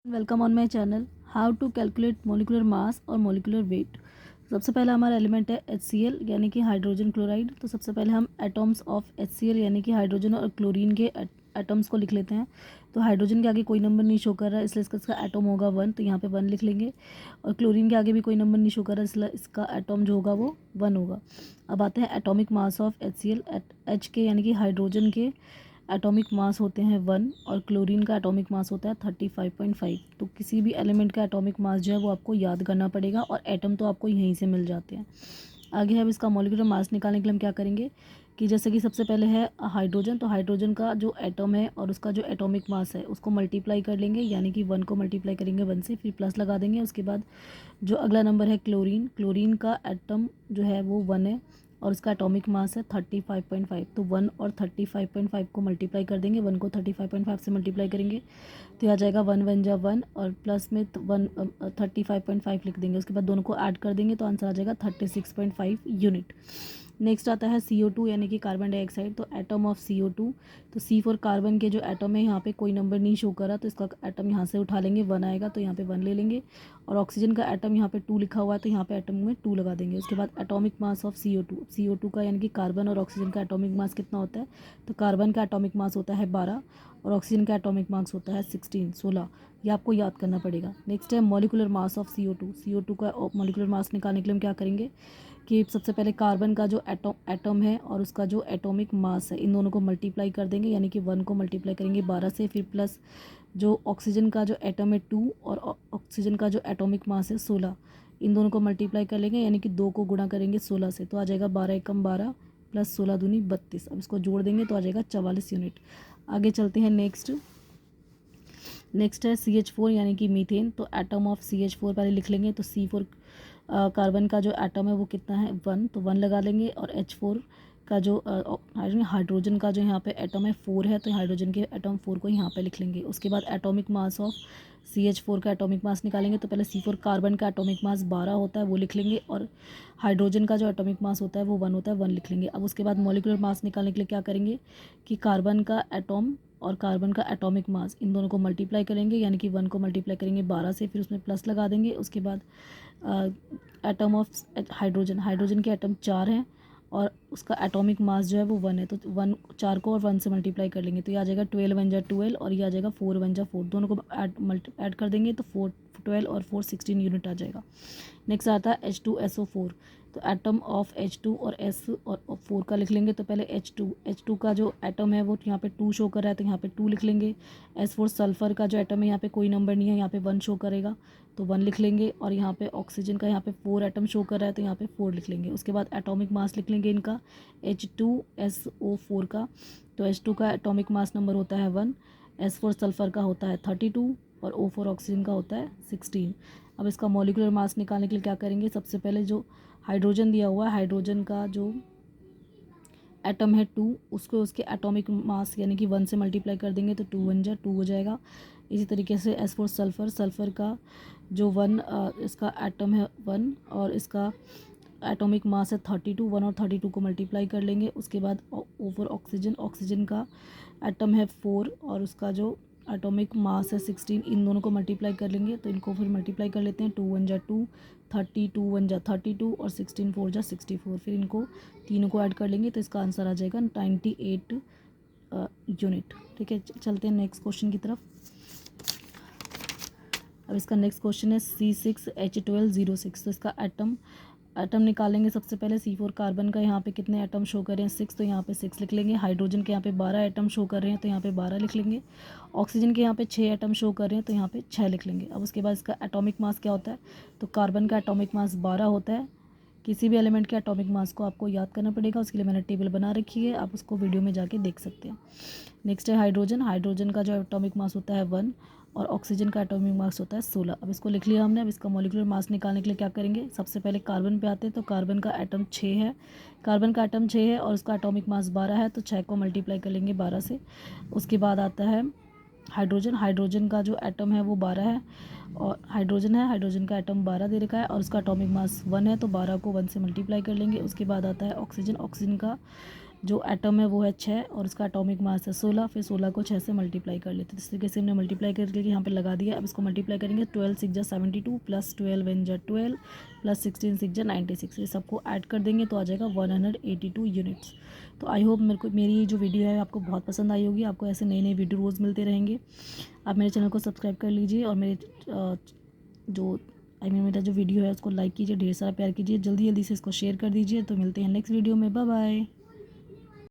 Welcome on my channel how to calculate molecular mass और molecular wait. सबसे पहला हमारा एलिमेंट है HCl यानी कि हाइड्रोजन क्लोराइड। तो सबसे पहले हम एटॉम्स ऑफ HCl यानी कि हाइड्रोजन और क्लोरीन के एटम्स को लिख लेते हैं। तो हाइड्रोजन के आगे कोई नंबर नहीं शो कर रहा है इसलिए इसका एटम होगा 1, तो यहाँ पे 1 लिख लेंगे। और क्लोरीन के आगे भी कोई नंबर नहीं शो कर रहा है इसलिए इसका एटम जो होगा वो 1 होगा। अब आते हैं atomic mass of HCl। H के यानी कि हाइड्रोजन के एटॉमिक मास होते हैं 1 और क्लोरीन का एटॉमिक मास होता है 35.5। तो किसी भी एलिमेंट का एटॉमिक मास जो है वो आपको याद करना पड़ेगा और एटम तो आपको यहीं से मिल जाते हैं। आगे अब इसका मॉलिक्यूलर मास निकालने के लिए हम क्या करेंगे कि जैसे कि सबसे पहले है हाइड्रोजन। तो हाइड्रोजन का जो एटम है और उसका जो एटॉमिक मास है उसको मल्टीप्लाई कर लेंगे, यानी कि 1 को मल्टीप्लाई करेंगे 1 से, फिर प्लस लगा देंगे। उसके बाद जो अगला नंबर है क्लोरीन, क्लोरीन का एटम जो है वो 1 है और उसका एटॉमिक मास है 35.5। तो 1 और 35.5 को मल्टीप्लाई कर देंगे, 1 को 35.5 से मल्टीप्लाई करेंगे तो आ जाएगा 1 1 जा 1 और प्लस में 35.5 लिख देंगे। उसके बाद दोनों को ऐड कर देंगे तो आंसर आ जाएगा 36.5 यूनिट। नेक्स्ट आता है CO2 यानी कि कार्बन डाइऑक्साइड। तो एटम ऑफ CO2, तो C4 कार्बन के जो एटम है यहाँ पे कोई नंबर नहीं शो कर रहा तो इसका एटम यहाँ से उठा लेंगे, 1 आएगा तो यहाँ पे 1 ले लेंगे। और ऑक्सीजन का एटम यहाँ पे 2 लिखा हुआ है तो यहाँ पे एटम में 2 लगा देंगे। उसके बाद एटॉमिक मास ऑफ CO2 का यानी कि कार्बन और ऑक्सीजन का एटॉमिक मास कितना होता है। तो कार्बन का एटॉमिक मास होता है 12 और ऑक्सीजन का एटॉमिक मास होता है 16। ये आपको याद करना पड़ेगा। नेक्स्ट है मॉलिकुलर मास ऑफ CO2 का मॉलिकुलर मास निकालने के लिए हम क्या करेंगे कि सबसे पहले कार्बन का जो एटम है और उसका जो एटॉमिक मास है इन दोनों को मल्टीप्लाई कर देंगे, यानी कि 1 को मल्टीप्लाई करेंगे 12 से, फिर प्लस जो ऑक्सीजन का जो एटम है 2 और ऑक्सीजन का जो एटॉमिक मास है 16, इन दोनों को मल्टीप्लाई कर लेंगे, यानी कि 2 को गुणा करेंगे 16 से तो आ जाएगा 12 एकम 12 प्लस 16 दूनी 32। अब इसको जोड़ देंगे तो आ जाएगा 44 यूनिट। आगे चलते हैं नेक्स्ट है CH4 यानी कि मीथेन। तो एटम ऑफ CH4 पहले लिख लेंगे। तो C4 कार्बन का जो एटम है वो कितना है 1, तो 1 लगा लेंगे। और H4 का जो हाइड्रोजन का जो यहाँ पे एटम है 4 है तो हाइड्रोजन के एटम 4 को यहाँ पे लिख लेंगे। उसके बाद एटॉमिक मास ऑफ CH4 का एटॉमिक मास निकालेंगे। तो पहले C4 कार्बन का एटॉमिक मास 12 होता है वो लिख लेंगे और हाइड्रोजन का जो एटॉमिक मास होता है वो 1 होता है, 1 लिख लेंगे। अब उसके बाद मॉलिक्यूलर मास निकालने के लिए क्या करेंगे कि कार्बन का एटॉम और कार्बन का एटॉमिक मास इन दोनों को मल्टीप्लाई करेंगे, यानी कि 1 को मल्टीप्लाई करेंगे 12 से, फिर उसमें प्लस लगा देंगे। उसके बाद एटम ऑफ हाइड्रोजन के एटम 4 हैं और उसका एटॉमिक मास जो है वो 1 है तो 1 4 को और 1 से मल्टीप्लाई कर लेंगे तो ये आ जाएगा 12 1 जा 12 और ये आ जाएगा 4 1 जा 4, दोनों को ऐड कर देंगे तो 4 12 और 4 16 यूनिट आ जाएगा। नेक्स्ट आता है H2SO4। तो एटम ऑफ H2 और S और 4 का लिख लेंगे। तो पहले H2 का जो एटम है वो यहाँ पे 2 शो कर रहा है तो यहाँ पे 2 लिख लेंगे। S4 सल्फर का जो एटम है यहाँ पे कोई नंबर नहीं है, यहाँ पे 1 शो करेगा तो 1 लिख लेंगे। और यहाँ पे ऑक्सीजन का यहाँ पे 4 एटम शो कर रहा है तो यहाँ पे 4 लिख लेंगे। उसके बाद एटॉमिक मास लिख लेंगे इनका H2SO4 का। तो H2 का एटॉमिक मास नंबर होता है 1, S4 सल्फर का होता है 32 और O4 ऑक्सीजन का होता है 16। अब इसका मॉलिक्यूलर मास निकालने के लिए क्या करेंगे, सबसे पहले जो हाइड्रोजन दिया हुआ है हाइड्रोजन का जो एटम है 2 उसको उसके एटॉमिक मास यानी कि 1 से मल्टीप्लाई कर देंगे तो 2 1 जा 2 हो जाएगा। इसी तरीके से S4 सल्फर का जो 1 इसका एटम है 1 और इसका एटॉमिक मास है 32, 1 और 32 को मल्टीप्लाई कर लेंगे। उसके बाद O4 ऑक्सीजन का एटम है 4 और उसका जो एटॉमिक मास है 16, इन दोनों को मल्टीप्लाई कर लेंगे तो इनको फिर मल्टीप्लाई कर लेते हैं 2 1 जा 2 32 1 जा 32 और 16 4 जा 64, फिर इनको तीनों को ऐड कर लेंगे तो इसका आंसर आ जाएगा 98 यूनिट। ठीक है, चलते हैं नेक्स्ट क्वेश्चन की तरफ। अब इसका नेक्स्ट क्वेश्चन है C6H12O6। तो इसका एटम निकालेंगे। सबसे पहले C4 कार्बन का यहाँ पे कितने एटम शो कर रहे हैं 6, तो यहाँ पे 6 लिख लेंगे। हाइड्रोजन के यहाँ पे 12 एटम शो कर रहे हैं तो यहाँ पे 12 लिख लेंगे। ऑक्सीजन के यहाँ पे 6 एटम शो कर रहे हैं तो यहाँ पे 6 लिख लेंगे। अब उसके बाद इसका एटॉमिक मास क्या होता है, तो कार्बन का एटॉमिक मास 12 होता है। किसी भी एलिमेंट के एटॉमिक मास को आपको याद करना पड़ेगा, उसके लिए मैंने टेबल बना रखी है, आप उसको वीडियो में जाके देख सकते हैं। नेक्स्ट है हाइड्रोजन का जो एटॉमिक मास होता है 1 और ऑक्सीजन का एटॉमिक मास होता है 16। अब इसको लिख लिया हमने। अब इसका मॉलिक्यूलर मास निकालने के लिए क्या करेंगे, सबसे पहले कार्बन पे आते हैं। तो कार्बन का एटम 6 है, और उसका एटॉमिक मास 12 है तो 6 को मल्टीप्लाई कर लेंगे 12 से। उसके बाद आता है हाइड्रोजन का जो एटम है वो 12 है और हाइड्रोजन का एटम 12 दे रखा है और उसका एटॉमिक मास 1 है तो 12 को 1 से मल्टीप्लाई कर लेंगे। उसके बाद आता है ऑक्सीजन का जो एटम है वो है 6 और उसका एटॉमिक मास है 16। फिर 16 को 6 से मल्टीप्लाई कर लेते हैं। इस तरीके से हमने मल्टीप्लाई करके यहाँ पे लगा दिया। अब इसको मल्टीप्लाई करेंगे 12 6 जा 72 प्लस 12 1 जा 12 प्लस 16 6 जा 96। ये सबको ऐड कर देंगे तो आ जाएगा 182 यूनिट्स। तो आई होप मेरी जो वीडियो है आपको बहुत पसंद आई होगी। आपको ऐसे नए नए वीडियो रोज़ मिलते रहेंगे। आप मेरे चैनल को सब्सक्राइब कर लीजिए और मेरा जो वीडियो है उसको लाइक कीजिए, ढेर सारा प्यार कीजिए, जल्दी जल्दी से इसको शेयर कर दीजिए। तो मिलते हैं नेक्स्ट वीडियो में, बाय बाय।